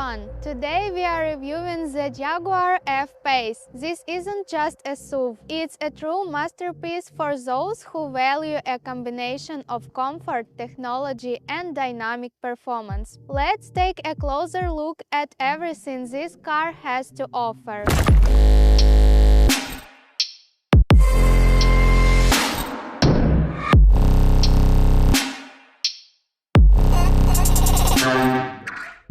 everyone! Today we are reviewing the Jaguar F-PACE. This isn't just a SUV, it's a true masterpiece for those who value a combination of comfort, technology and dynamic performance. Let's take a closer look at everything this car has to offer.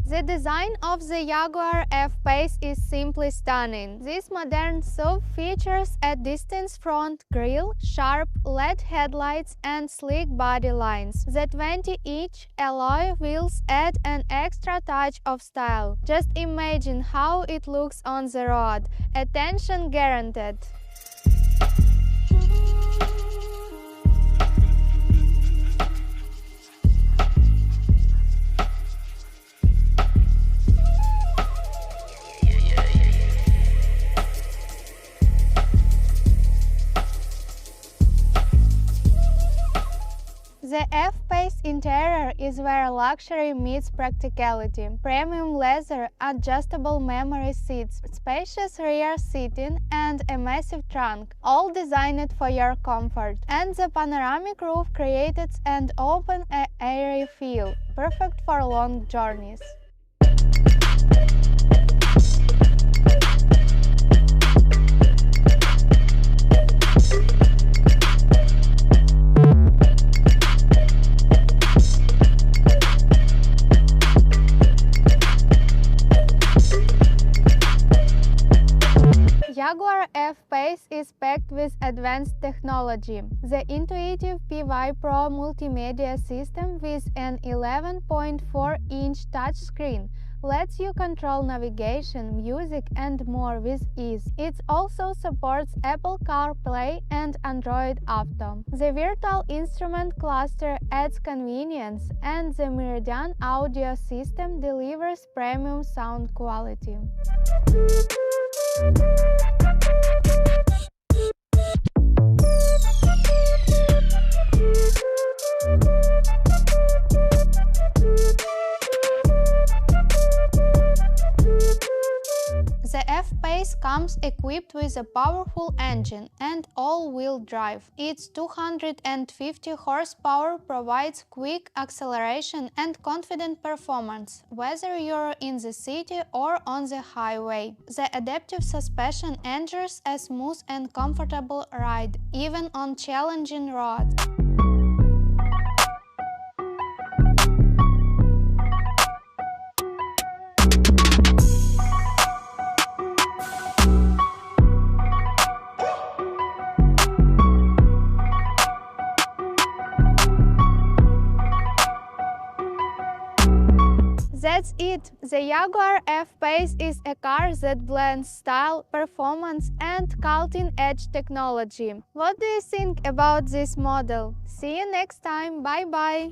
The design of the Jaguar F-PACE is simply stunning. This modern SUV features a distinct front grille, sharp LED headlights and sleek body lines. The 20-inch alloy wheels add an extra touch of style. Just imagine how it looks on the road. Attention guaranteed. The F-PACE interior is where luxury meets practicality. Premium leather, adjustable memory seats, spacious rear seating and a massive trunk, all designed for your comfort. And the panoramic roof creates an open, airy feel, perfect for long journeys. Jaguar F-PACE is packed with advanced technology. The intuitive PY Pro multimedia system with an 11.4-inch touchscreen lets you control navigation, music and more with ease. It also supports Apple CarPlay and Android Auto. The virtual instrument cluster adds convenience, and the Meridian audio system delivers premium sound quality. The F-PACE comes equipped with a powerful engine and all-wheel drive. Its 250 horsepower provides quick acceleration and confident performance, whether you're in the city or on the highway. The adaptive suspension ensures a smooth and comfortable ride, even on challenging roads. That's it! The Jaguar F-PACE is a car that blends style, performance and cutting-edge technology. What do you think about this model? See you next time, bye-bye!